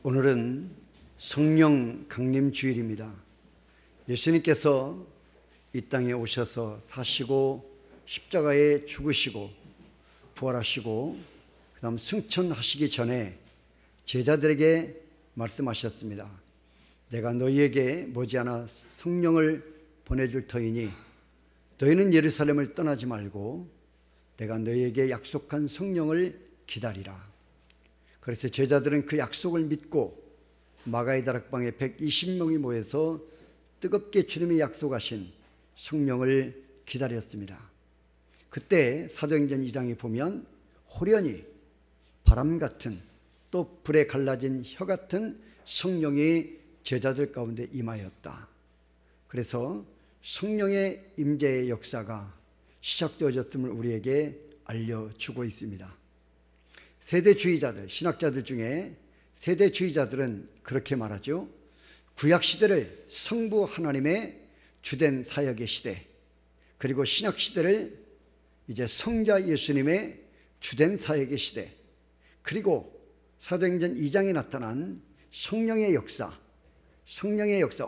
오늘은 성령 강림 주일입니다. 예수님께서 이 땅에 오셔서 사시고 십자가에 죽으시고 부활하시고 그 다음 승천하시기 전에 제자들에게 말씀하셨습니다. 내가 너희에게 머지않아 성령을 보내줄 터이니 너희는 예루살렘을 떠나지 말고 내가 너희에게 약속한 성령을 기다리라. 그래서 제자들은 그 약속을 믿고 마가의 다락방에 120명이 모여서 뜨겁게 주님이 약속하신 성령을 기다렸습니다. 그때 사도행전 2장에 보면 호련히 바람 같은 또 불에 갈라진 혀 같은 성령이 제자들 가운데 임하였다. 그래서 성령의 임재의 역사가 시작되어졌음을 우리에게 알려주고 있습니다. 세대주의자들, 신학자들 중에 세대주의자들은 그렇게 말하죠. 구약시대를 성부 하나님의 주된 사역의 시대, 그리고 신약시대를 이제 성자 예수님의 주된 사역의 시대, 그리고 사도행전 2장에 나타난 성령의 역사,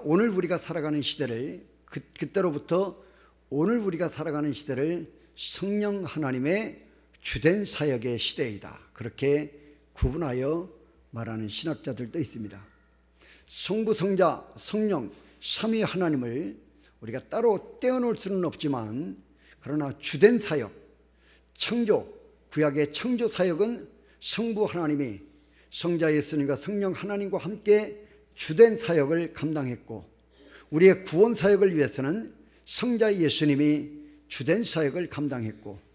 오늘 우리가 살아가는 시대를 그때로부터 오늘 우리가 살아가는 시대를 성령 하나님의 주된 사역의 시대이다. 그렇게 구분하여 말하는 신학자들도 있습니다. 성부, 성자, 성령, 삼위 하나님을 우리가 따로 떼어놓을 수는 없지만 그러나 주된 사역, 창조, 구약의 창조 사역은 성부 하나님이 성자 예수님과 성령 하나님과 함께 주된 사역을 감당했고, 우리의 구원 사역을 위해서는 성자 예수님이 주된 사역을 감당했고,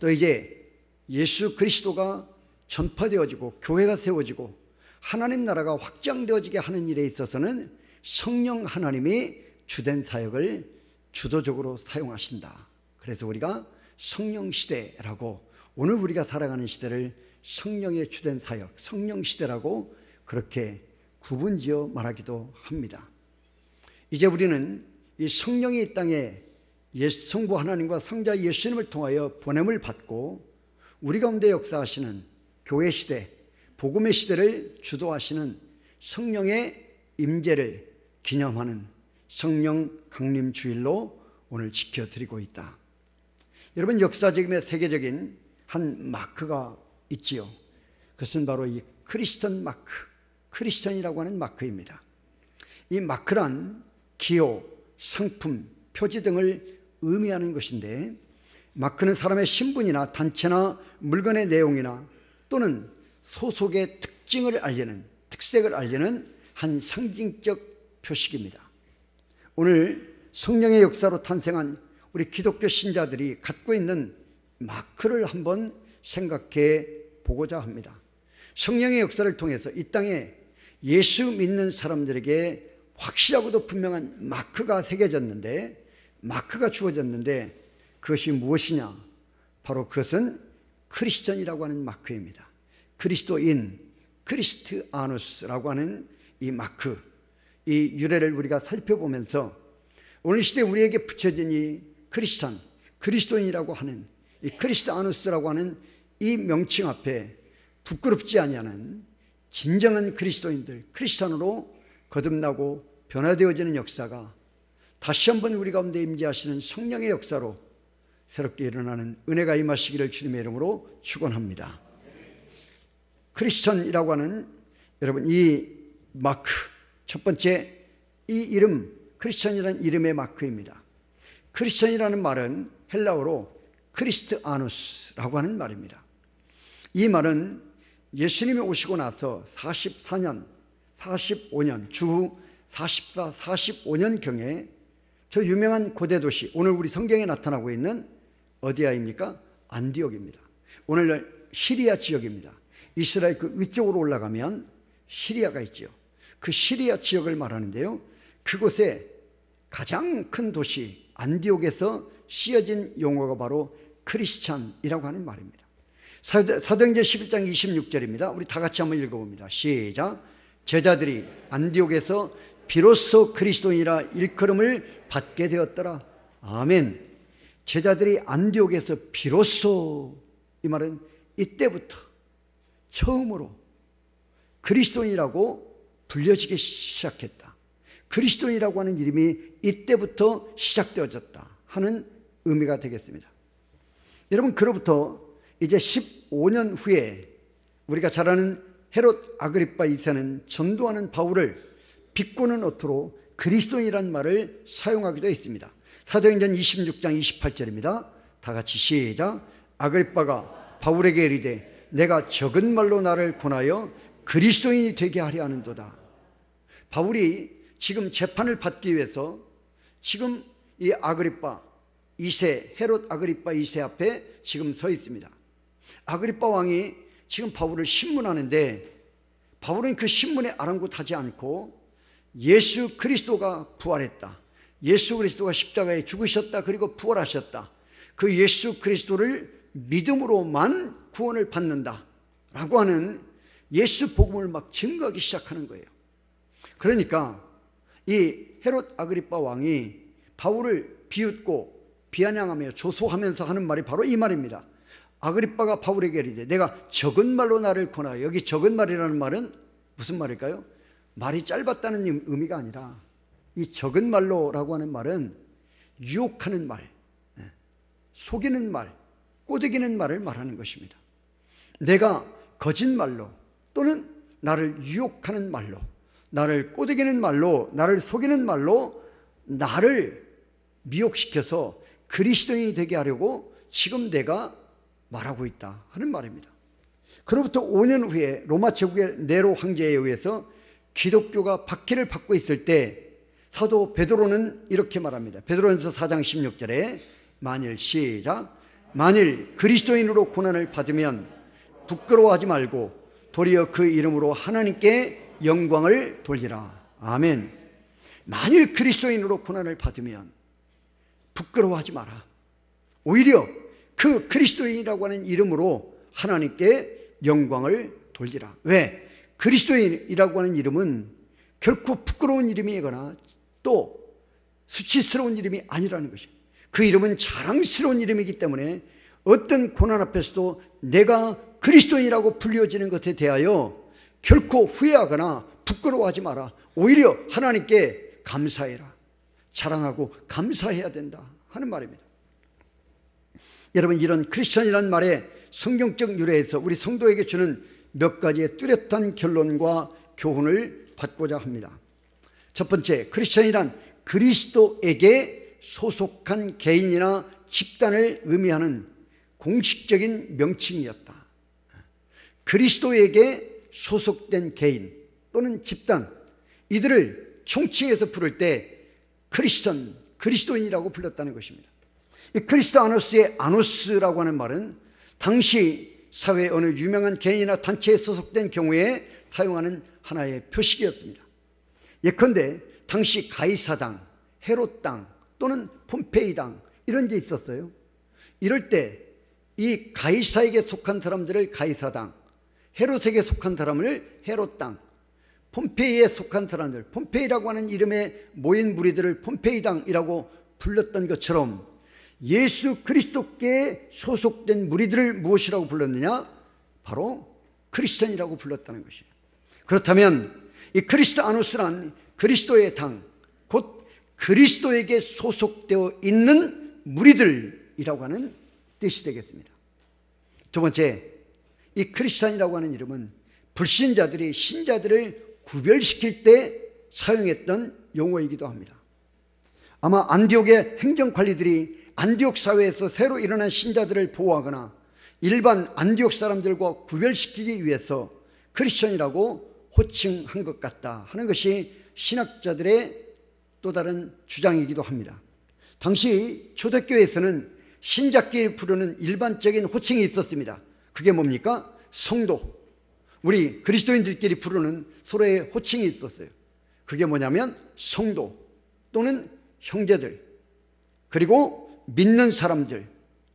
또 이제 예수 그리스도가 전파되어지고 교회가 세워지고 하나님 나라가 확장되어지게 하는 일에 있어서는 성령 하나님이 주된 사역을 주도적으로 사용하신다. 그래서 우리가 성령 시대라고, 오늘 우리가 살아가는 시대를 성령의 주된 사역, 성령 시대라고 그렇게 구분지어 말하기도 합니다. 이제 우리는 이 성령이 이 땅에 성부 하나님과 성자 예수님을 통하여 보냄을 받고 우리 가운데 역사하시는 교회 시대, 복음의 시대를 주도하시는 성령의 임재를 기념하는 성령 강림 주일로 오늘 지켜드리고 있다. 여러분, 역사적이며 세계적인 한 마크가 있지요. 그것은 바로 이 크리스천 마크, 크리스천이라고 하는 마크입니다. 이 마크란 기호, 상품, 표지 등을 의미하는 것인데, 마크는 사람의 신분이나 단체나 물건의 내용이나 또는 소속의 특징을 알리는, 특색을 알리는 한 상징적 표식입니다. 오늘 성령의 역사로 탄생한 우리 기독교 신자들이 갖고 있는 마크를 한번 생각해 보고자 합니다. 성령의 역사를 통해서 이 땅에 예수 믿는 사람들에게 확실하고도 분명한 마크가 새겨졌는데, 마크가 주어졌는데 그것이 무엇이냐? 바로 그것은 크리스천이라고 하는 마크입니다. 그리스도인, 크리스티아누스라고 하는 이 마크, 이 유래를 우리가 살펴보면서 오늘 시대에 우리에게 붙여진 이 크리스천, 그리스도인이라고 하는 이 크리스티아누스라고 하는 이 명칭 앞에 부끄럽지 아니하는 진정한 그리스도인들, 크리스천으로 거듭나고 변화되어지는 역사가 다시 한번 우리 가운데 임재하시는 성령의 역사로 새롭게 일어나는 은혜가 임하시기를 주님의 이름으로 축원합니다. 크리스천이라고 하는, 여러분, 이 마크, 첫 번째, 이 이름, 크리스천이라는 이름의 마크입니다. 크리스천이라는 말은 헬라어로 크리스티아누스라고 하는 말입니다. 이 말은 예수님이 오시고 나서 44년, 45년, 주후 44, 45년경에 저 유명한 고대 도시, 오늘 우리 성경에 나타나고 있는 어디아입니까? 안디옥입니다. 오늘날 시리아 지역입니다. 이스라엘 그 위쪽으로 올라가면 시리아가 있죠. 그 시리아 지역을 말하는데요, 그곳에 가장 큰 도시 안디옥에서 씌어진 용어가 바로 크리스찬이라고 하는 말입니다. 사도행전 11장 26절입니다. 우리 다 같이 한번 읽어봅니다. 시작. 제자들이 안디옥에서 비로소 그리스도인이라 일컬음을 받게 되었더라. 아멘. 제자들이 안디옥에서 비로소, 이 말은 이때부터 처음으로 그리스도인이라고 불려지기 시작했다. 그리스도인이라고 하는 이름이 이때부터 시작되어졌다 하는 의미가 되겠습니다. 여러분, 그로부터 이제 15년 후에 우리가 잘 아는 헤롯 아그리파 2세는 전도하는 바울을 비꼬는 어투로 그리스도인이라는 말을 사용하기도 했습니다. 사도행전 26장 28절입니다. 다 같이 시작. 아그리파가 바울에게 이르되 내가 적은 말로 나를 권하여 그리스도인이 되게 하려 하는도다. 바울이 지금 재판을 받기 위해서 지금 이 아그리파 2세, 헤롯 아그리파 2세 앞에 지금 서 있습니다. 아그리파 왕이 지금 바울을 신문하는데 바울은 그 신문에 아랑곳하지 않고 예수 그리스도가 부활했다, 예수 그리스도가 십자가에 죽으셨다, 그리고 부활하셨다, 그 예수 그리스도를 믿음으로만 구원을 받는다 라고 하는 예수 복음을 막 증거하기 시작하는 거예요. 그러니까 이 헤롯 아그리파 왕이 바울을 비웃고 비아냥하며 조소하면서 하는 말이 바로 이 말입니다. 아그리파가 바울에게 이르되 내가 적은 말로 나를 권하여. 여기 적은 말이라는 말은 무슨 말일까요? 말이 짧았다는 의미가 아니라 이 적은 말로라고 하는 말은 유혹하는 말, 속이는 말, 꼬드기는 말을 말하는 것입니다. 내가 거짓말로 또는 나를 유혹하는 말로, 나를 꼬드기는 말로, 나를 속이는 말로 나를 미혹시켜서 그리스도인이 되게 하려고 지금 내가 말하고 있다 하는 말입니다. 그로부터 5년 후에 로마 제국의 네로 황제에 의해서 기독교가 박해를 받고 있을 때 사도 베드로는 이렇게 말합니다. 베드로전서 4장 16절에 만일 시작. 만일 그리스도인으로 고난을 받으면 부끄러워하지 말고 도리어 그 이름으로 하나님께 영광을 돌리라. 아멘. 만일 그리스도인으로 고난을 받으면 부끄러워하지 마라. 오히려 그 그리스도인이라고 하는 이름으로 하나님께 영광을 돌리라. 왜? 그리스도인이라고 하는 이름은 결코 부끄러운 이름이거나 또 수치스러운 이름이 아니라는 것입니다. 그 이름은 자랑스러운 이름이기 때문에 어떤 고난 앞에서도 내가 그리스도인이라고 불려지는 것에 대하여 결코 후회하거나 부끄러워하지 마라. 오히려 하나님께 감사해라. 자랑하고 감사해야 된다 하는 말입니다. 여러분, 이런 크리스천이라는 말의 성경적 유래에서 우리 성도에게 주는 몇 가지의 뚜렷한 결론과 교훈을 받고자 합니다. 첫 번째, 크리스천이란 그리스도에게 소속한 개인이나 집단을 의미하는 공식적인 명칭이었다. 그리스도에게 소속된 개인 또는 집단, 이들을 총칭해서 부를 때 크리스천, 그리스도인이라고 불렀다는 것입니다. 이 크리스토아노스의 아노스라고 하는 말은 당시 사회의 어느 유명한 개인이나 단체에 소속된 경우에 사용하는 하나의 표식이었습니다. 예컨대 당시 가이사당, 헤롯당 또는 폼페이당 이런 게 있었어요. 이럴 때 이 가이사에게 속한 사람들을 가이사당, 헤롯에게 속한 사람을 헤롯당, 폼페이에 속한 사람들, 폼페이라고 하는 이름의 모인 무리들을 폼페이당이라고 불렀던 것처럼 예수 그리스도께 소속된 무리들을 무엇이라고 불렀느냐? 바로 크리스천이라고 불렀다는 것이에요. 그렇다면 이 크리스토아노스란 그리스도의 당, 곧 그리스도에게 소속되어 있는 무리들이라고 하는 뜻이 되겠습니다. 두 번째, 이 크리스천이라고 하는 이름은 불신자들이 신자들을 구별시킬 때 사용했던 용어이기도 합니다. 아마 안디옥의 행정관리들이 안디옥 사회에서 새로 일어난 신자들을 보호하거나 일반 안디옥 사람들과 구별시키기 위해서 크리스천이라고 호칭한 것 같다 하는 것이 신학자들의 또 다른 주장이기도 합니다. 당시 초대교회에서는 신자끼리 부르는 일반적인 호칭이 있었습니다. 그게 뭡니까? 성도, 우리 그리스도인들끼리 부르는 서로의 호칭이 있었어요. 그게 뭐냐면 성도 또는 형제들, 그리고 믿는 사람들,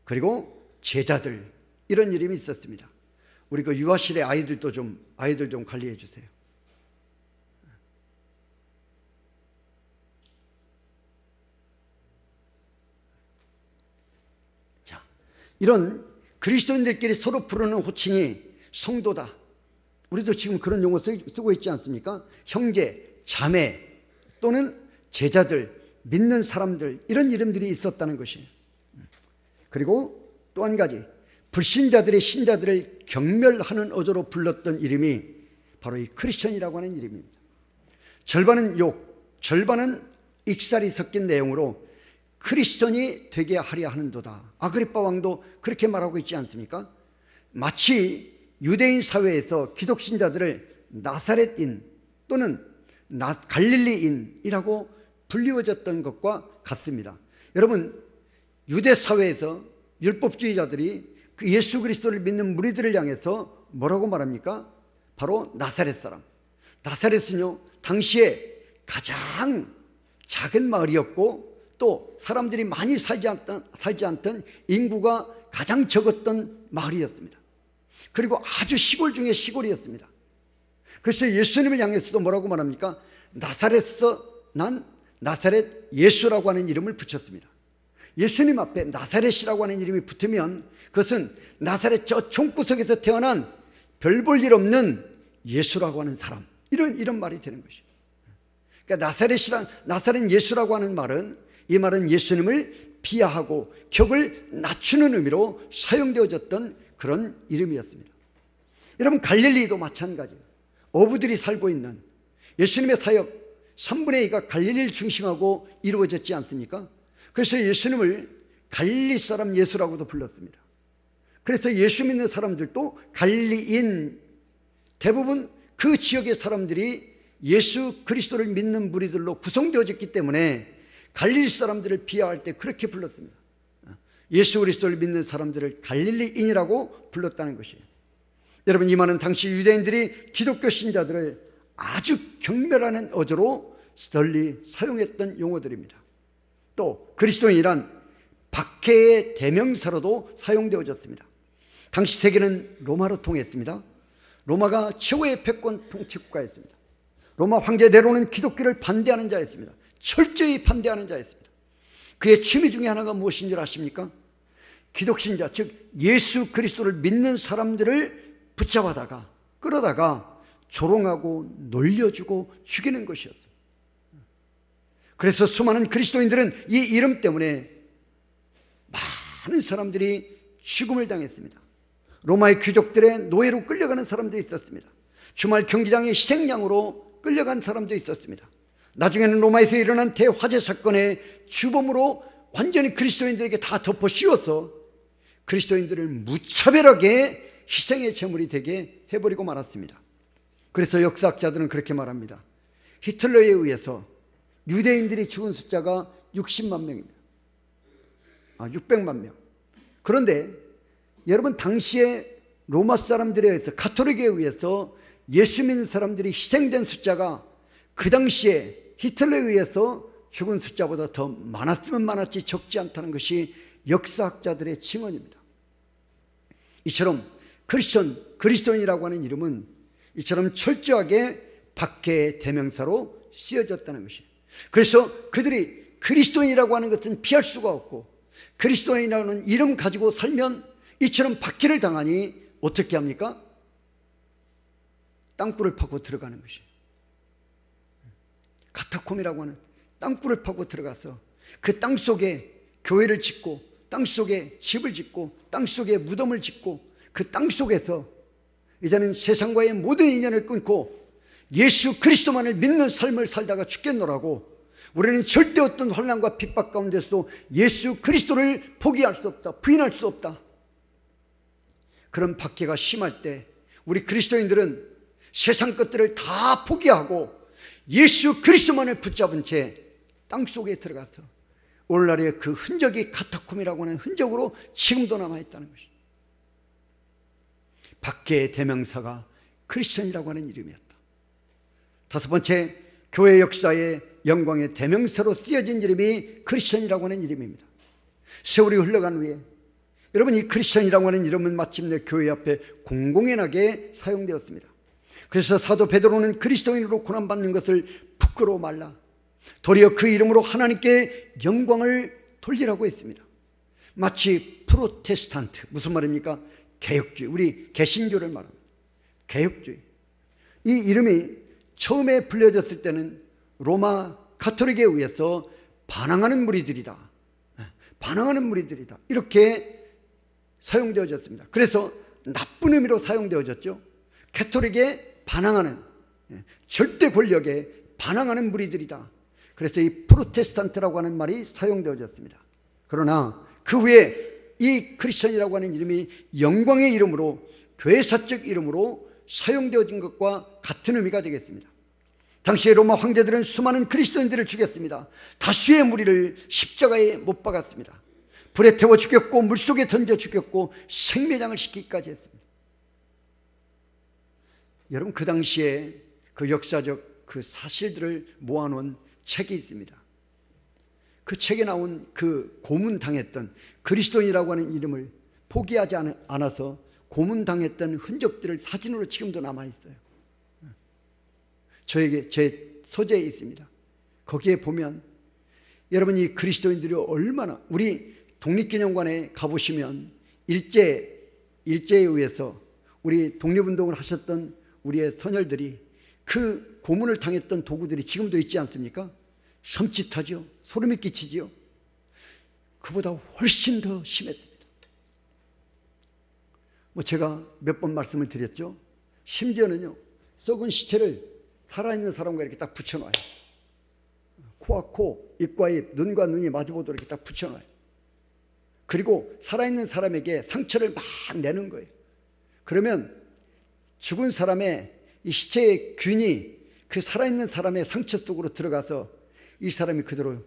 그리고 제자들, 이런 이름이 있었습니다. 우리 그 유아실의 아이들 좀 관리해 주세요. 자, 이런 그리스도인들끼리 서로 부르는 호칭이 성도다, 우리도 지금 그런 용어 쓰고 있지 않습니까? 형제, 자매 또는 제자들, 믿는 사람들, 이런 이름들이 있었다는 것이에요. 그리고 또 한 가지, 불신자들의 신자들을 경멸하는 어조로 불렀던 이름이 바로 이 크리스천이라고 하는 이름입니다. 절반은 욕, 절반은 익살이 섞인 내용으로 크리스천이 되게 하려 하는도다. 아그리빠 왕도 그렇게 말하고 있지 않습니까? 마치 유대인 사회에서 기독신자들을 나사렛인 또는 갈릴리인이라고 불리워졌던 것과 같습니다. 여러분, 유대 사회에서 율법주의자들이 그 예수 그리스도를 믿는 무리들을 향해서 뭐라고 말합니까? 바로 나사렛 사람. 나사렛은요, 당시에 가장 작은 마을이었고 또 사람들이 많이 살지 않던 인구가 가장 적었던 마을이었습니다. 그리고 아주 시골 중에 시골이었습니다. 그래서 예수님을 향해서도 뭐라고 말합니까? 나사렛에서 난 나사렛 예수라고 하는 이름을 붙였습니다. 예수님 앞에 나사렛이라고 하는 이름이 붙으면 그것은 나사렛 저 총구석에서 태어난 별 볼 일 없는 예수라고 하는 사람, 이런 말이 되는 것이죠. 그러니까 나사렛 예수라고 하는 말은, 이 말은 예수님을 비하하고 격을 낮추는 의미로 사용되어졌던 그런 이름이었습니다. 여러분, 갈릴리도 마찬가지예요. 어부들이 살고 있는, 예수님의 사역 3분의 2가 갈릴리를 중심하고 이루어졌지 않습니까? 그래서 예수님을 갈릴리 사람 예수라고도 불렀습니다. 그래서 예수 믿는 사람들도 갈릴리인, 대부분 그 지역의 사람들이 예수 그리스도를 믿는 무리들로 구성되어졌기 때문에 갈릴리 사람들을 비하할 때 그렇게 불렀습니다. 예수 그리스도를 믿는 사람들을 갈릴리인이라고 불렀다는 것이에요. 여러분, 이 말은 당시 유대인들이 기독교 신자들을 아주 경멸하는 어조로 널리 사용했던 용어들입니다. 또 그리스도인이란 박해의 대명사로도 사용되어졌습니다. 당시 세계는 로마로 통했습니다. 로마가 최고의 패권 통치국가였습니다. 로마 황제 네로는 기독교를 반대하는 자였습니다. 철저히 반대하는 자였습니다. 그의 취미 중에 하나가 무엇인 줄 아십니까? 기독신자, 즉 예수 그리스도를 믿는 사람들을 붙잡아다가 끌어다가 조롱하고 놀려주고 죽이는 것이었습니다. 그래서 수많은 그리스도인들은 이 이름 때문에 많은 사람들이 죽음을 당했습니다. 로마의 귀족들의 노예로 끌려가는 사람도 있었습니다. 주말 경기장의 희생양으로 끌려간 사람도 있었습니다. 나중에는 로마에서 일어난 대화재 사건의 주범으로 완전히 그리스도인들에게 다 덮어 씌워서 그리스도인들을 무차별하게 희생의 제물이 되게 해버리고 말았습니다. 그래서 역사학자들은 그렇게 말합니다. 히틀러에 의해서 유대인들이 죽은 숫자가 60만 명입니다. 600만 명. 그런데 여러분, 당시에 로마 사람들에 의해서, 가톨릭에 의해서 예수 믿는 사람들이 희생된 숫자가 그 당시에 히틀러에 의해서 죽은 숫자보다 더 많았으면 많았지 적지 않다는 것이 역사학자들의 증언입니다. 이처럼 그리스도인이라고 하는 이름은 이처럼 철저하게 박해의 대명사로 쓰여졌다는 것이에요. 그래서 그들이 그리스도인이라고 하는 것은 피할 수가 없고, 그리스도인이라는 이름 가지고 살면 이처럼 박해를 당하니 어떻게 합니까? 땅굴을 파고 들어가는 것이에요. 카타콤이라고 하는 땅굴을 파고 들어가서 그 땅속에 교회를 짓고, 땅속에 집을 짓고, 땅속에 무덤을 짓고, 그 땅속에서 이제는 세상과의 모든 인연을 끊고 예수 그리스도만을 믿는 삶을 살다가 죽겠노라고, 우리는 절대 어떤 환난과 핍박 가운데서도 예수 그리스도를 포기할 수 없다, 부인할 수 없다. 그런 박해가 심할 때 우리 그리스도인들은 세상 것들을 다 포기하고 예수 그리스도만을 붙잡은 채 땅속에 들어가서 오늘날의 그 흔적이 카타콤이라고 하는 흔적으로 지금도 남아있다는 것입니다. 박해의 대명사가 크리스천이라고 하는 이름이었다. 다섯 번째, 교회 역사의 영광의 대명사로 쓰여진 이름이 크리스천이라고 하는 이름입니다. 세월이 흘러간 후에 여러분, 이 크리스천이라고 하는 이름은 마침내 교회 앞에 공공연하게 사용되었습니다. 그래서 사도 베드로는 그리스도인으로 고난받는 것을 부끄러워 말라, 도리어 그 이름으로 하나님께 영광을 돌리라고 했습니다. 마치 프로테스탄트, 무슨 말입니까? 개혁주의, 우리 개신교를 말합니다. 개혁주의, 이 이름이 처음에 불려졌을 때는 로마 가톨릭에 의해서 반항하는 무리들이다, 반항하는 무리들이다, 이렇게 사용되어졌습니다. 그래서 나쁜 의미로 사용되어졌죠. 가톨릭에 반항하는, 절대 권력에 반항하는 무리들이다. 그래서 이 프로테스탄트라고 하는 말이 사용되어졌습니다. 그러나 그 후에 이 크리스천이라고 하는 이름이 영광의 이름으로, 괴사적 이름으로 사용되어진 것과 같은 의미가 되겠습니다. 당시에 로마 황제들은 수많은 그리스도인들을 죽였습니다. 다수의 무리를 십자가에 못 박았습니다. 불에 태워 죽였고 물속에 던져 죽였고 생매장을 시키기까지 했습니다. 여러분, 그 당시에 그 역사적 그 사실들을 모아놓은 책이 있습니다. 그 책에 나온 그 고문당했던, 그리스도인이라고 하는 이름을 포기하지 않아서 고문당했던 흔적들을 사진으로 지금도 남아있어요. 저에게 제 서재에 있습니다. 거기에 보면 여러분, 이 그리스도인들이 얼마나, 우리 독립기념관에 가보시면 일제에 의해서 우리 독립운동을 하셨던 우리의 선열들이 그 고문을 당했던 도구들이 지금도 있지 않습니까? 섬찟하죠. 소름이 끼치죠. 그보다 훨씬 더 심했습니다. 제가 몇 번 말씀을 드렸죠. 심지어는요, 썩은 시체를 살아있는 사람과 이렇게 딱 붙여놔요. 코와 코, 입과 입, 눈과 눈이 마주보도록 이렇게 딱 붙여놔요. 그리고 살아있는 사람에게 상처를 막 내는 거예요. 그러면 죽은 사람의 이 시체의 균이 그 살아있는 사람의 상처 속으로 들어가서 이 사람이 그대로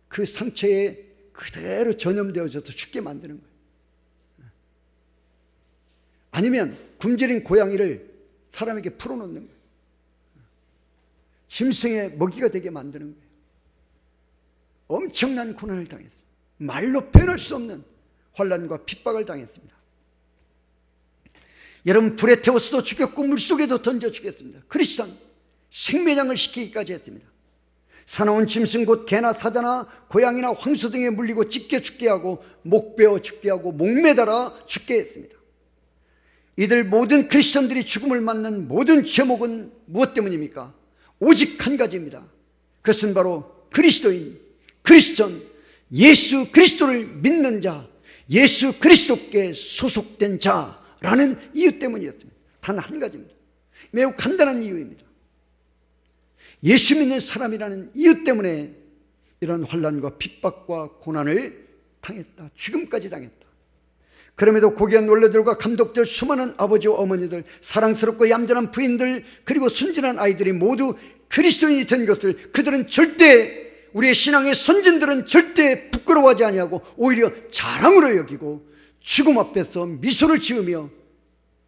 그 상처에 그대로 전염되어져서 죽게 만드는 거예요. 아니면 굶주린 고양이를 사람에게 풀어놓는 거예요. 짐승의 먹이가 되게 만드는 거예요. 엄청난 고난을 당했어요. 말로 표현할 수 없는 환난과 핍박을 당했습니다. 여러분, 불에 태워서도 죽였고 물속에도 던져 죽였습니다. 크리스천 생매장을 시키기까지 했습니다. 사나운 짐승 곧 개나 사자나 고양이나 황소 등에 물리고 찢겨 죽게 하고 목 베어 죽게 하고 목매달아 죽게 했습니다. 이들 모든 크리스천들이 죽음을 맞는 모든 제목은 무엇 때문입니까? 오직 한 가지입니다. 그것은 바로 그리스도인, 크리스천, 예수 그리스도를 믿는 자, 예수 그리스도께 소속된 자라는 이유 때문이었습니다. 단 한 가지입니다. 매우 간단한 이유입니다. 예수 믿는 사람이라는 이유 때문에 이런 환난과 핍박과 고난을 당했다. 죽음까지 당했다. 그럼에도 고귀한 원로들과 감독들, 수많은 아버지와 어머니들, 사랑스럽고 얌전한 부인들, 그리고 순진한 아이들이 모두 그리스도인이 된 것을 그들은 절대, 우리의 신앙의 선진들은 절대 부끄러워하지 아니하고 오히려 자랑으로 여기고 죽음 앞에서 미소를 지으며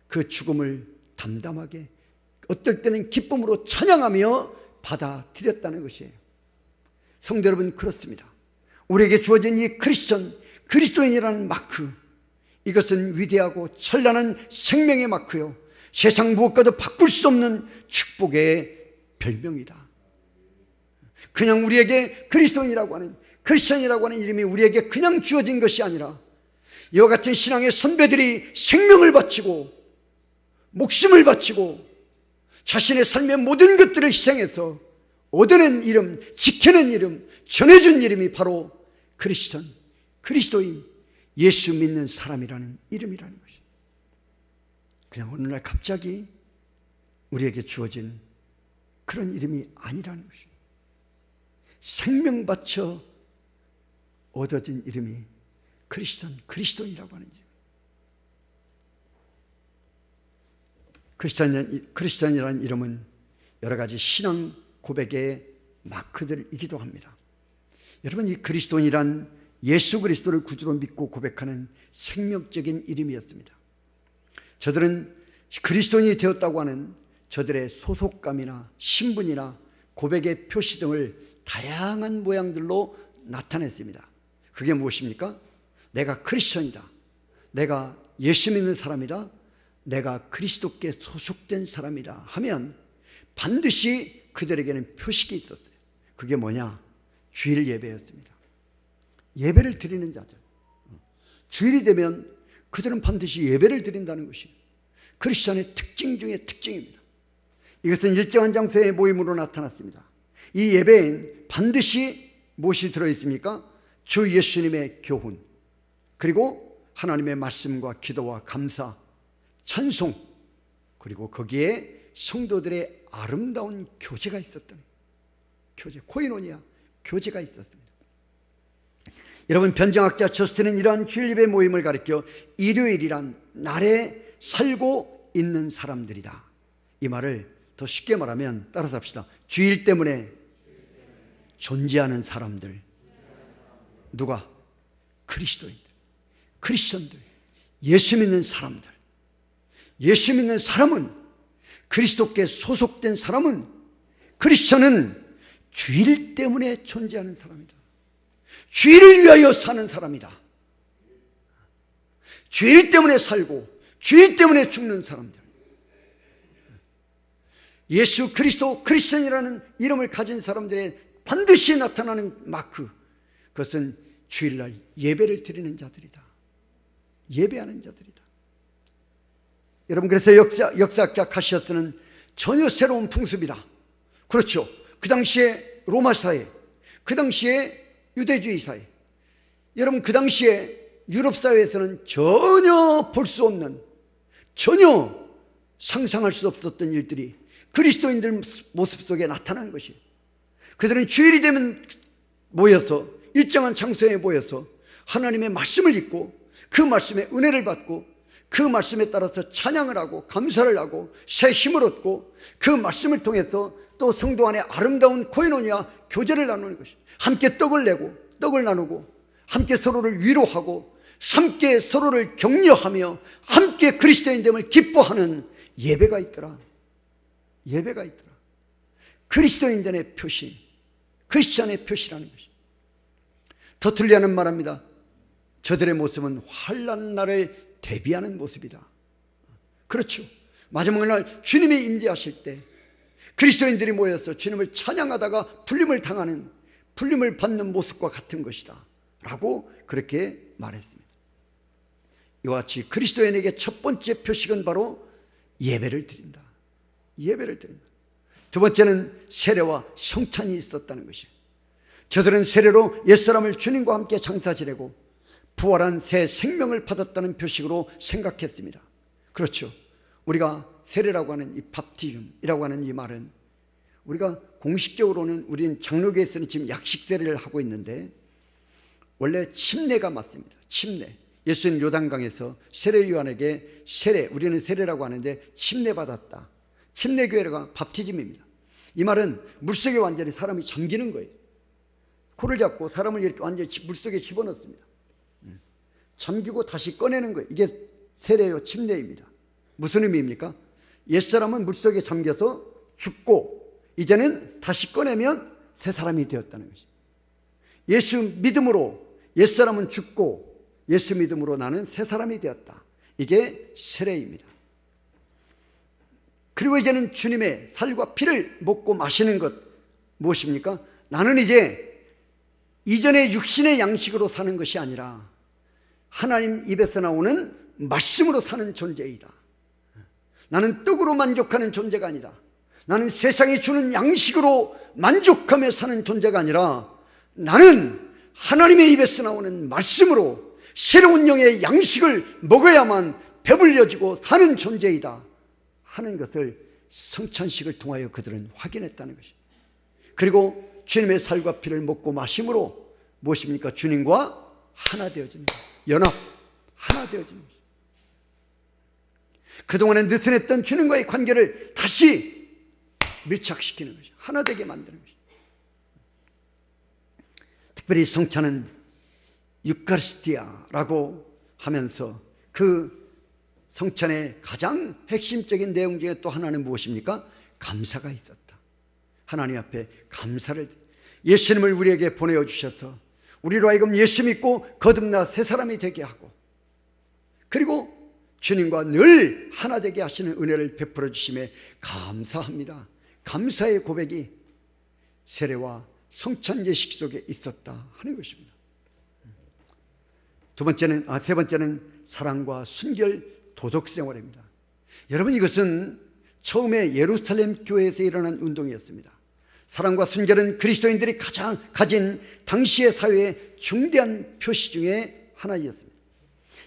그 죽음을 담담하게, 어떨 때는 기쁨으로 찬양하며 받아들였다는 것이에요. 성도 여러분, 그렇습니다. 우리에게 주어진 이 크리스천, 그리스도인이라는 마크, 이것은 위대하고 찬란한 생명의 마크요, 세상 무엇과도 바꿀 수 없는 축복의 별명이다. 그냥 우리에게 그리스도인이라고 하는, 크리스천이라고 하는 이름이 우리에게 그냥 주어진 것이 아니라 이와 같은 신앙의 선배들이 생명을 바치고 목숨을 바치고 자신의 삶의 모든 것들을 희생해서 얻어낸 이름, 지켜낸 이름, 전해준 이름이 바로 크리스천, 그리스도인, 예수 믿는 사람이라는 이름이라는 것입니다. 그냥 어느 날 갑자기 우리에게 주어진 그런 이름이 아니라는 것입니다. 생명 바쳐 얻어진 이름이 크리스천, 그리스도인이라고 하는 이름. 크리스천이라는 이름은 여러 가지 신앙 고백의 마크들이기도 합니다. 여러분, 이 그리스도인이란 예수 그리스도를 구주로 믿고 고백하는 생명적인 이름이었습니다. 저들은 그리스도인이 되었다고 하는 저들의 소속감이나 신분이나 고백의 표시 등을 다양한 모양들로 나타냈습니다. 그게 무엇입니까? 내가 크리스천이다, 내가 예수 믿는 사람이다, 내가 그리스도께 소속된 사람이다 하면 반드시 그들에게는 표식이 있었어요. 그게 뭐냐? 주일 예배였습니다. 예배를 드리는 자들, 주일이 되면 그들은 반드시 예배를 드린다는 것이 크리스천의 특징 중에 특징입니다. 이것은 일정한 장소의 모임으로 나타났습니다. 이 예배엔 반드시 무엇이 들어있습니까? 주 예수님의 교훈, 그리고 하나님의 말씀과 기도와 감사, 찬송, 그리고 거기에 성도들의 아름다운 교제가 있었던, 교제, 코이노니아, 교제가 있었습니다. 여러분, 변정학자 저스틴은 이러한 주일 예배 모임을 가리켜 일요일이란 날에 살고 있는 사람들이다. 이 말을 더 쉽게 말하면 따라서 합시다. 주일 때문에 존재하는 사람들. 누가? 그리스도인들, 크리스천들, 예수 믿는 사람들. 예수 믿는 사람은, 그리스도께 소속된 사람은, 크리스천은 주일 때문에 존재하는 사람이다. 주일을 위하여 사는 사람이다. 주일 때문에 살고 주일 때문에 죽는 사람들. 예수 그리스도 크리스천이라는 이름을 가진 사람들의 반드시 나타나는 마크, 그것은 주일날 예배를 드리는 자들이다. 예배하는 자들이다. 여러분, 그래서 역사학자 카시아스는 전혀 새로운 풍습이다. 그렇죠. 그 당시에 로마 사회, 그 당시에 유대주의 사회, 여러분 그 당시에 유럽 사회에서는 전혀 볼 수 없는, 전혀 상상할 수 없었던 일들이 그리스도인들 모습 속에 나타난 것이, 그들은 주일이 되면 모여서 일정한 장소에 모여서 하나님의 말씀을 읽고 그 말씀에 은혜를 받고 그 말씀에 따라서 찬양을 하고 감사를 하고 새 힘을 얻고 그 말씀을 통해서 또 성도 안에 아름다운 코이노니아 교제를 나누는 것이, 함께 떡을 내고 떡을 나누고 함께 서로를 위로하고 함께 서로를 격려하며 함께 그리스도인됨을 기뻐하는 예배가 있더라. 예배가 있더라. 그리스도인됨의 표시, 크리스찬의 표시라는 것이. 더 틀리하는 말합니다. 저들의 모습은 환난 날을 대비하는 모습이다. 그렇죠. 마지막 날 주님이 임재하실 때 그리스도인들이 모여서 주님을 찬양하다가 불림을 당하는, 불림을 받는 모습과 같은 것이다 라고 그렇게 말했습니다. 이와 같이 그리스도인에게 첫 번째 표식은 바로 예배를 드린다. 예배를 드린다. 두 번째는 세례와 성찬이 있었다는 것이에요. 저들은 세례로 옛사람을 주님과 함께 장사 지내고 부활한 새 생명을 받았다는 표식으로 생각했습니다. 그렇죠. 우리가 세례라고 하는 이 밥티즘이라고 하는 이 말은, 우리가 공식적으로는 우리는 장로교에서는 지금 약식 세례를 하고 있는데 원래 침례가 맞습니다. 침례. 예수님 요단강에서 세례 요한에게 세례, 우리는 세례라고 하는데 침례 받았다. 침례교회가 밥티즘입니다. 이 말은 물속에 완전히 사람이 잠기는 거예요. 코를 잡고 사람을 이렇게 완전히 물속에 집어넣습니다. 잠기고 다시 꺼내는 거예요. 이게 세례요, 침례입니다. 무슨 의미입니까? 옛사람은 물속에 잠겨서 죽고 이제는 다시 꺼내면 새 사람이 되었다는 것이죠. 예수 믿음으로 옛사람은 죽고 예수 믿음으로 나는 새 사람이 되었다. 이게 세례입니다. 그리고 이제는 주님의 살과 피를 먹고 마시는 것, 무엇입니까? 나는 이제 이전의 육신의 양식으로 사는 것이 아니라 하나님 입에서 나오는 말씀으로 사는 존재이다. 나는 떡으로 만족하는 존재가 아니다. 나는 세상이 주는 양식으로 만족하며 사는 존재가 아니라 나는 하나님의 입에서 나오는 말씀으로 새로운 영의 양식을 먹어야만 배불려지고 사는 존재이다 하는 것을 성찬식을 통하여 그들은 확인했다는 것입니다. 그리고 주님의 살과 피를 먹고 마심으로 무엇입니까? 주님과 하나 되어집니다. 연합, 하나 되어집니다. 그동안에 느슨했던 주님과의 관계를 다시 밀착시키는 것이, 하나 되게 만드는 것이. 특별히 성찬은 유카리스티아라고 하면서 그 성찬의 가장 핵심적인 내용 중에 또 하나는 무엇입니까? 감사가 있었다. 하나님 앞에 감사를, 예수님을 우리에게 보내어 주셔서 우리로 하여금 예수 믿고 거듭나 새 사람이 되게 하고, 그리고 주님과 늘 하나 되게 하시는 은혜를 베풀어 주심에 감사합니다. 감사의 고백이 세례와 성찬 예식 속에 있었다 하는 것입니다. 세 번째는 사랑과 순결 도덕 생활입니다. 여러분, 이것은 처음에 예루살렘 교회에서 일어난 운동이었습니다. 사랑과 순결은 그리스도인들이 가장 가진 당시의 사회의 중대한 표시 중에 하나였습니다.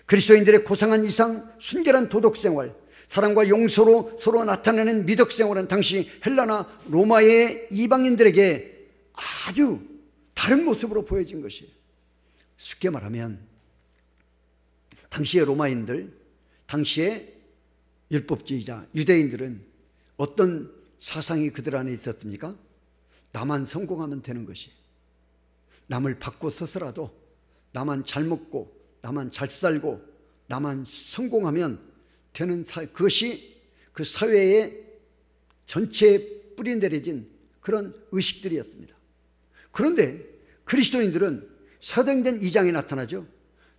그리스도인들의 고상한 이상, 순결한 도덕생활, 사랑과 용서로 서로 나타내는 미덕생활은 당시 헬라나 로마의 이방인들에게 아주 다른 모습으로 보여진 것이에요. 쉽게 말하면 당시의 로마인들, 당시의 율법주의자, 유대인들은 어떤 사상이 그들 안에 있었습니까? 나만 성공하면 되는 것이, 남을 받고 서서라도 나만 잘 먹고 나만 잘 살고 나만 성공하면 되는 그것이 그 사회의 전체에 뿌리 내려진 그런 의식들이었습니다. 그런데 그리스도인들은 사도행전 2장에 나타나죠.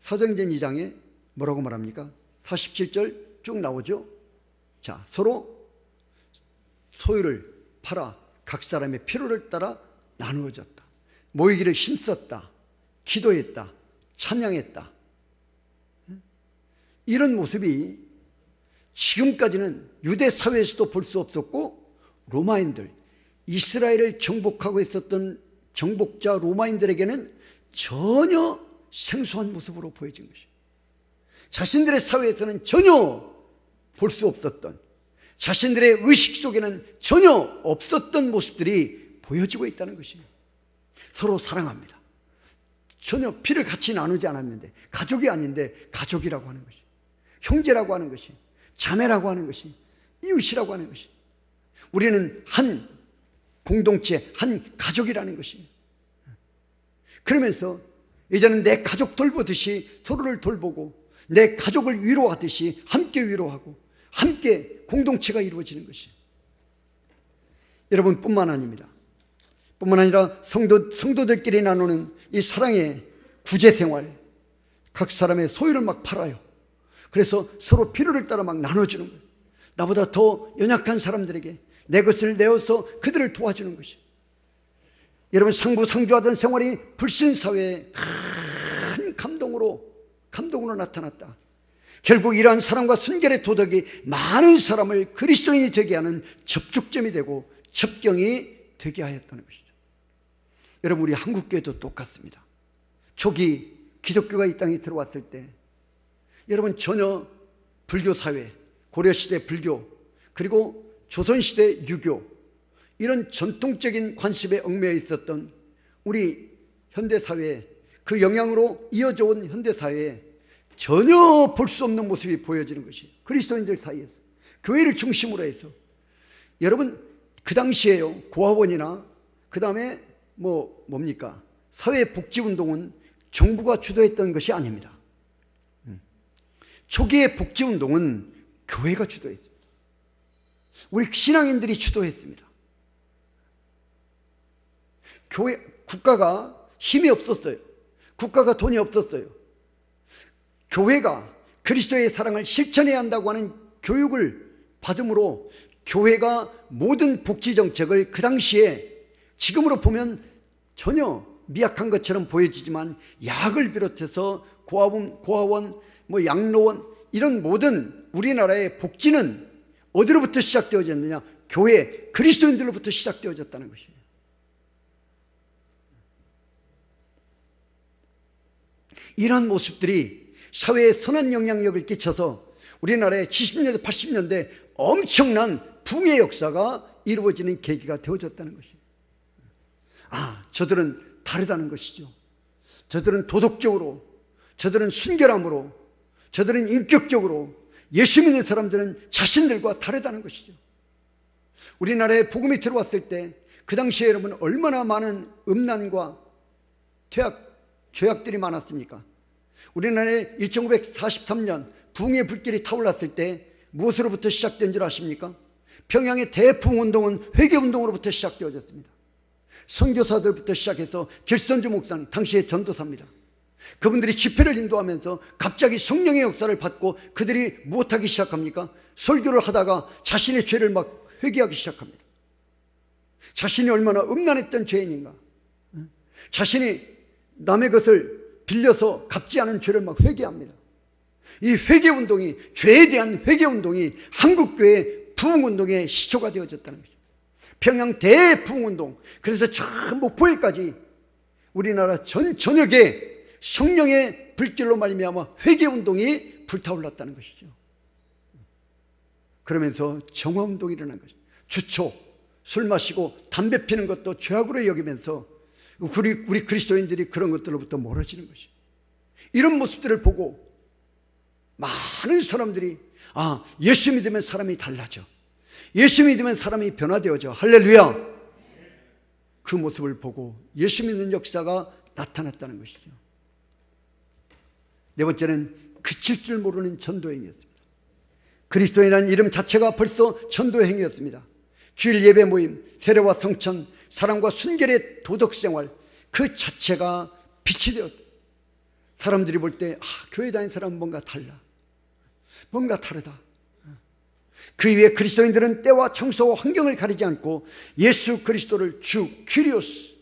사도행전 2장에 뭐라고 말합니까? 47절 쭉 나오죠. 자, 서로 소유를 팔아 각 사람의 필요를 따라 나누어졌다. 모이기를 힘썼다. 기도했다. 찬양했다. 이런 모습이 지금까지는 유대 사회에서도 볼 수 없었고, 로마인들, 이스라엘을 정복하고 있었던 정복자 로마인들에게는 전혀 생소한 모습으로 보여진 것이에요. 자신들의 사회에서는 전혀 볼 수 없었던, 자신들의 의식 속에는 전혀 없었던 모습들이 보여지고 있다는 것이에요. 서로 사랑합니다. 전혀 피를 같이 나누지 않았는데, 가족이 아닌데 가족이라고 하는 것이, 형제라고 하는 것이, 자매라고 하는 것이, 이웃이라고 하는 것이, 우리는 한 공동체, 한 가족이라는 것이. 그러면서 이제는 내 가족 돌보듯이 서로를 돌보고, 내 가족을 위로하듯이 함께 위로하고 함께 공동체가 이루어지는 것이, 여러분 뿐만 아닙니다. 뿐만 아니라 성도들끼리 나누는 이 사랑의 구제생활, 각 사람의 소유를 막 팔아요. 그래서 서로 필요를 따라 막 나눠주는 거예요. 나보다 더 연약한 사람들에게 내 것을 내어서 그들을 도와주는 것이. 여러분, 상부상조하던 생활이 불신사회의 큰 감동으로 나타났다. 결국 이러한 사랑과 순결의 도덕이 많은 사람을 그리스도인이 되게 하는 접촉점이 되고 접경이 되게 하였다는 것이죠. 여러분, 우리 한국교회도 똑같습니다. 초기 기독교가 이 땅에 들어왔을 때, 여러분, 전혀 불교사회, 고려시대 불교, 그리고 조선시대 유교, 이런 전통적인 관습에 얽매여 있었던 우리 현대사회에, 그 영향으로 이어져 온 현대사회에 전혀 볼 수 없는 모습이 보여지는 것이, 그리스도인들 사이에서, 교회를 중심으로 해서. 여러분, 그 당시에요, 고아원이나 그 다음에 뭡니까? 사회복지운동은 정부가 주도했던 것이 아닙니다. 초기의 복지운동은 교회가 주도했습니다. 우리 신앙인들이 주도했습니다. 국가가 힘이 없었어요. 국가가 돈이 없었어요. 교회가 그리스도의 사랑을 실천해야 한다고 하는 교육을 받음으로 교회가 모든 복지정책을 그 당시에, 지금으로 보면 전혀 미약한 것처럼 보여지지만, 약을 비롯해서 고아원, 양로원, 이런 모든 우리나라의 복지는 어디로부터 시작되어졌느냐? 교회, 그리스도인들로부터 시작되어졌다는 것이에요. 이런 모습들이 사회에 선한 영향력을 끼쳐서 우리나라의 70년대, 80년대 엄청난 붕의 역사가 이루어지는 계기가 되어졌다는 것이에요. 저들은 다르다는 것이죠. 저들은 도덕적으로, 저들은 순결함으로, 저들은 인격적으로, 예수 믿는 사람들은 자신들과 다르다는 것이죠. 우리나라에 복음이 들어왔을 때 그 당시에 여러분 얼마나 많은 음란과 죄악들이 많았습니까? 우리나라에 1943년 붕의 불길이 타올랐을 때 무엇으로부터 시작된 줄 아십니까? 평양의 대풍운동은 회개운동으로부터 시작되어졌습니다. 선교사들부터 시작해서 길선주 목사님, 당시의 전도사입니다. 그분들이 집회를 인도하면서 갑자기 성령의 역사를 받고 그들이 무엇하기 시작합니까? 설교를 하다가 자신의 죄를 막 회개하기 시작합니다. 자신이 얼마나 음란했던 죄인인가, 자신이 남의 것을 빌려서 갚지 않은 죄를 막 회개합니다. 이 회개운동이, 죄에 대한 회개운동이 한국교회에 부흥운동의 시초가 되어졌다는 거죠. 평양 대부흥운동. 그래서 저 목포에까지 우리나라 전역에 성령의 불길로 말미암아 회개운동이 불타올랐다는 것이죠. 그러면서 정화운동이 일어난 거죠. 주초, 술 마시고 담배 피는 것도 죄악으로 여기면서 우리 그리스도인들이 그런 것들로부터 멀어지는 것이죠. 이런 모습들을 보고 많은 사람들이 예수 믿으면 사람이 달라져. 예수 믿으면 사람이 변화되어져. 할렐루야. 그 모습을 보고 예수 믿는 역사가 나타났다는 것이죠. 네 번째는 그칠 줄 모르는 전도행위였습니다. 그리스도인이라는 이름 자체가 벌써 전도행위였습니다. 주일 예배 모임, 세례와 성천, 사랑과 순결의 도덕생활, 그 자체가 빛이 되었어요. 사람들이 볼 때 교회 다니는 사람은 뭔가 달라, 뭔가 다르다. 그 이후에 그리스도인들은 때와 장소와 환경을 가리지 않고 예수 그리스도를 주 큐리오스,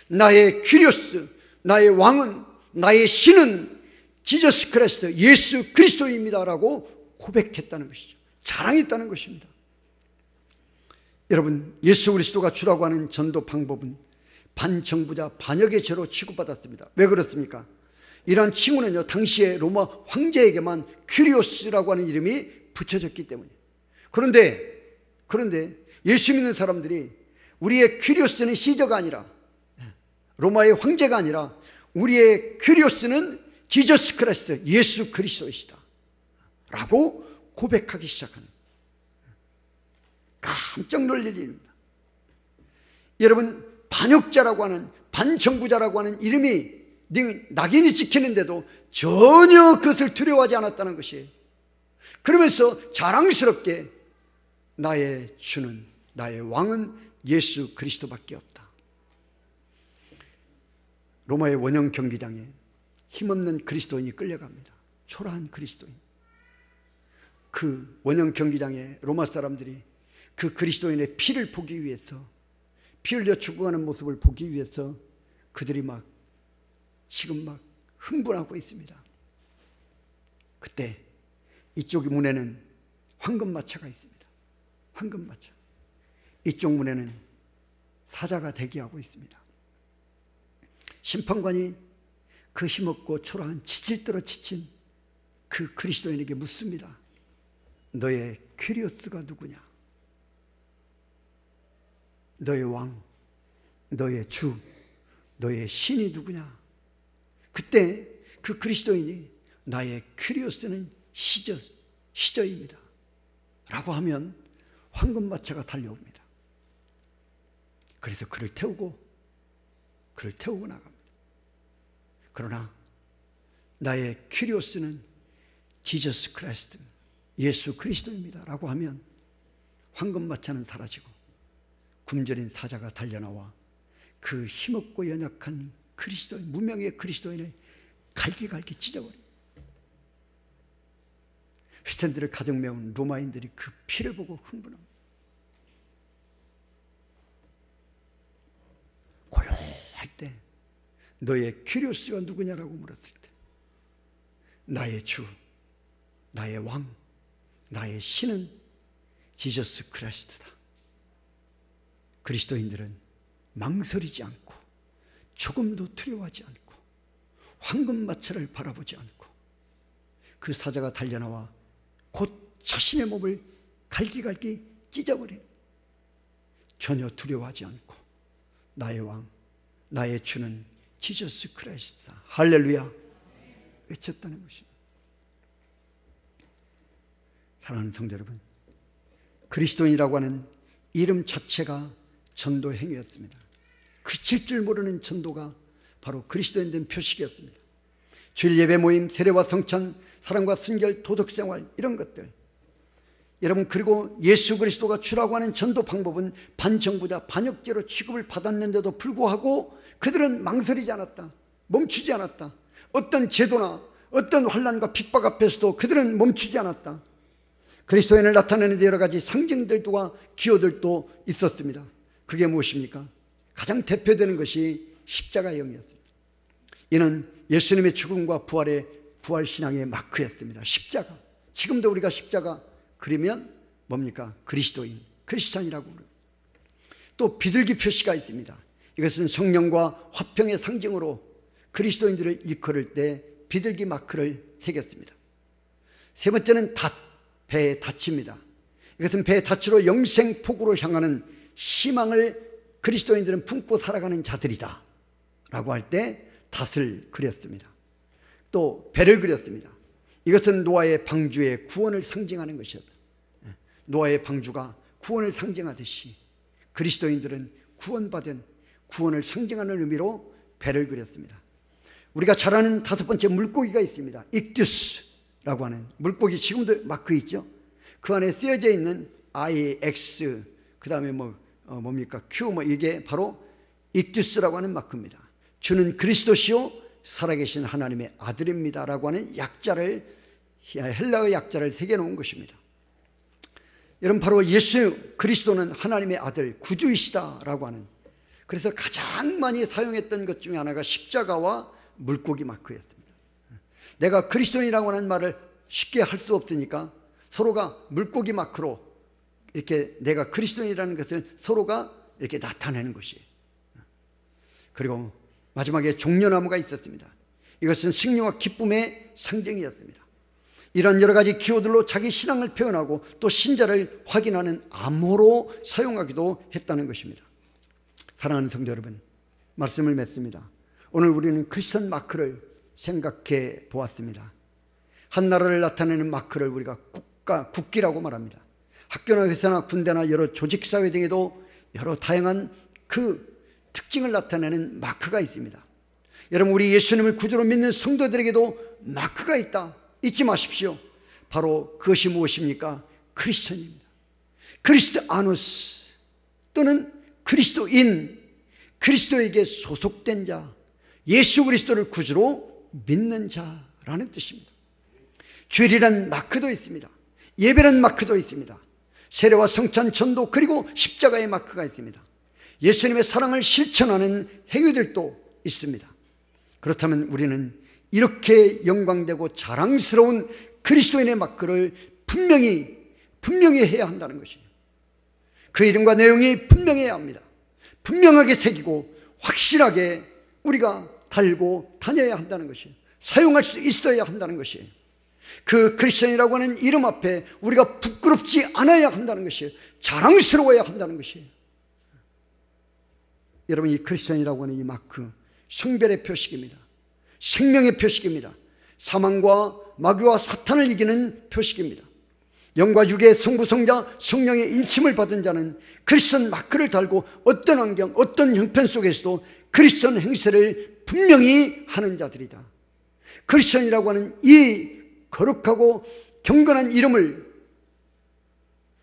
나의 큐리오스, 나의 왕은, 나의 신은 지저스 크리스트, 예수 그리스도입니다 라고 고백했다는 것이죠. 자랑했다는 것입니다. 여러분, 예수 그리스도가 주라고 하는 전도 방법은 반정부자 반역의 죄로 취급받았습니다. 왜 그렇습니까? 이러한 칭호는요, 당시에 로마 황제에게만 큐리오스라고 하는 이름이 붙여졌기 때문이에요. 그런데 예수 믿는 사람들이 우리의 큐리오스는 시저가 아니라, 로마의 황제가 아니라 우리의 큐리오스는 지저스 크리스트, 예수 그리스도이시다 라고 고백하기 시작하는, 깜짝 놀랄 일입니다. 여러분, 반역자라고 하는, 반정부자라고 하는 이름이 낙인이 찍히는데도 전혀 그것을 두려워하지 않았다는 것이에요. 그러면서 자랑스럽게 나의 주는, 나의 왕은 예수 그리스도밖에 없다. 로마의 원형 경기장에 힘없는 그리스도인이 끌려갑니다. 초라한 그리스도인. 그 원형 경기장에 로마 사람들이 그 그리스도인의 피를 보기 위해서, 피 흘려 죽어가는 모습을 보기 위해서 그들이 지금 흥분하고 있습니다. 그때 이쪽 문에는 황금마차가 있습니다. 황금마차. 이쪽 문에는 사자가 대기하고 있습니다. 심판관이 그 힘없고 초라한 지칠대로 지친 그 그리스도인에게 묻습니다. 너의 큐리오스가 누구냐? 너의 왕, 너의 주, 너의 신이 누구냐? 그때 그 그리스도인이 나의 큐리오스는 시저입니다 라고 하면 황금마차가 달려옵니다. 그래서 그를 태우고 나갑니다. 그러나 나의 큐리오스는 지저스 크리스트, 예수 그리스도입니다 라고 하면 황금마차는 사라지고 굶주린 사자가 달려나와 그 힘없고 연약한 그리스도인, 무명의 그리스도인을 갈기갈기 찢어버립니다. 스탠드를 가득 메운 로마인들이 그 피를 보고 흥분합니다. 고요할 때 너의 큐리오스가 누구냐라고 물었을 때 나의 주, 나의 왕, 나의 신은 지저스 크리스트다. 그리스도인들은 망설이지 않고 조금도 두려워하지 않고 황금마차를 바라보지 않고 그 사자가 달려나와 곧 자신의 몸을 갈기갈기 찢어버린, 전혀 두려워하지 않고 나의 왕, 나의 주는 지저스 크리스트다, 할렐루야 외쳤다는 것입니다. 사랑하는 성도 여러분, 그리스도인이라고 하는 이름 자체가 전도 행위였습니다. 그칠 줄 모르는 전도가 바로 그리스도인 된 표식이었습니다. 주일 예배 모임, 세례와 성찬, 사랑과 순결, 도덕생활, 이런 것들. 여러분, 그리고 예수 그리스도가 주라고 하는 전도 방법은 반정부자, 반역죄로 취급을 받았는데도 불구하고 그들은 망설이지 않았다. 멈추지 않았다. 어떤 제도나 어떤 환난과 핍박 앞에서도 그들은 멈추지 않았다. 그리스도인을 나타내는 여러 가지 상징들과 기호들도 있었습니다. 그게 무엇입니까? 가장 대표되는 것이 십자가의 영이었습니다. 이는 예수님의 죽음과 부활의 부활신앙의 마크였습니다. 십자가. 지금도 우리가 십자가 그리면 뭡니까? 그리스도인, 크리스찬이라고 그래요. 또 비둘기 표시가 있습니다. 이것은 성령과 화평의 상징으로 그리스도인들을 일컬을 때 비둘기 마크를 새겼습니다. 세 번째는 닷, 배의 닻입니다. 이것은 배의 닻으로 영생폭으로 향하는 희망을 그리스도인들은 품고 살아가는 자들이다 라고 할 때 닷을 그렸습니다. 또 배를 그렸습니다. 이것은 노아의 방주의 구원을 상징하는 것이었어요. 노아의 방주가 구원을 상징하듯이 그리스도인들은 구원받은 구원을 상징하는 의미로 배를 그렸습니다. 우리가 잘 아는 다섯 번째 물고기가 있습니다. 익두스라고 하는 물고기, 지금도 마크 있죠. 그 안에 쓰여져 있는 I, X, 그 다음에 뭡니까? Q, 이게 바로 익두스라고 하는 마크입니다. 주는 그리스도시요 살아계신 하나님의 아들입니다 라고 하는 약자를, 헬라어 약자를 새겨놓은 것입니다. 여러분, 바로 예수 그리스도는 하나님의 아들, 구주이시다 라고 하는, 그래서 가장 많이 사용했던 것 중에 하나가 십자가와 물고기 마크였습니다. 내가 그리스도인이라고 하는 말을 쉽게 할 수 없으니까 서로가 물고기 마크로 이렇게 내가 그리스도인이라는 것을 서로가 이렇게 나타내는 것이에요. 그리고 마지막에 종려나무가 있었습니다. 이것은 승리와 기쁨의 상징이었습니다. 이런 여러 가지 기호들로 자기 신앙을 표현하고 또 신자를 확인하는 암호로 사용하기도 했다는 것입니다. 사랑하는 성도 여러분, 말씀을 맺습니다. 오늘 우리는 크리스천 마크를 생각해 보았습니다. 한 나라를 나타내는 마크를 우리가 국기라고 말합니다. 학교나 회사나 군대나 여러 조직사회 등에도 여러 다양한 그 특징을 나타내는 마크가 있습니다. 여러분, 우리 예수님을 구주로 믿는 성도들에게도 마크가 있다. 잊지 마십시오. 바로 그것이 무엇입니까? 크리스천입니다. 크리스티아누스 또는 그리스도인, 그리스도에게 소속된 자, 예수 그리스도를 구주로 믿는 자라는 뜻입니다. 주일이란 마크도 있습니다. 예배란 마크도 있습니다. 세례와 성찬, 전도, 그리고 십자가의 마크가 있습니다. 예수님의 사랑을 실천하는 행위들도 있습니다. 그렇다면 우리는 이렇게 영광되고 자랑스러운 그리스도인의 마크를 분명히 해야 한다는 것이에요. 그 이름과 내용이 분명해야 합니다. 분명하게 새기고 확실하게 우리가 달고 다녀야 한다는 것이에요. 사용할 수 있어야 한다는 것이에요. 그 크리스천이라고 하는 이름 앞에 우리가 부끄럽지 않아야 한다는 것이에요. 자랑스러워야 한다는 것이에요. 여러분, 이 크리스천이라고 하는 이 마크, 성별의 표식입니다. 생명의 표식입니다. 사망과 마귀와 사탄을 이기는 표식입니다. 영과 육의 성부성자 성령의 인침을 받은 자는 크리스천 마크를 달고 어떤 환경, 어떤 형편 속에서도 크리스천 행세를 분명히 하는 자들이다. 크리스천이라고 하는 이 거룩하고 경건한 이름을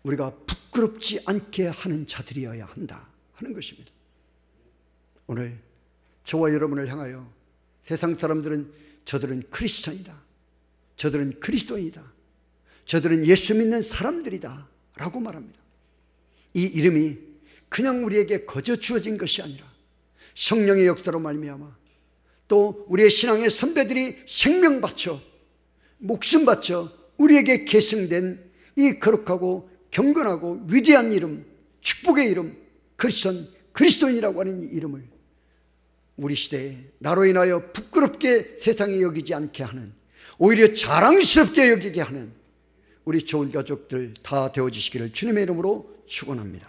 우리가 부끄럽지 않게 하는 자들이어야 한다 하는 것입니다. 오늘 저와 여러분을 향하여 세상 사람들은 저들은 크리스천이다, 저들은 그리스도인이다, 저들은 예수 믿는 사람들이다 라고 말합니다. 이 이름이 그냥 우리에게 거저 주어진 것이 아니라 성령의 역사로 말미암아 또 우리의 신앙의 선배들이 생명 바쳐 목숨 바쳐 우리에게 계승된 이 거룩하고 경건하고 위대한 이름, 축복의 이름, 크리스천, 그리스도인이라고 하는 이 이름을 우리 시대에 나로 인하여 부끄럽게 세상에 여기지 않게 하는, 오히려 자랑스럽게 여기게 하는 우리 좋은 가족들 다 되어주시기를 주님의 이름으로 축원합니다.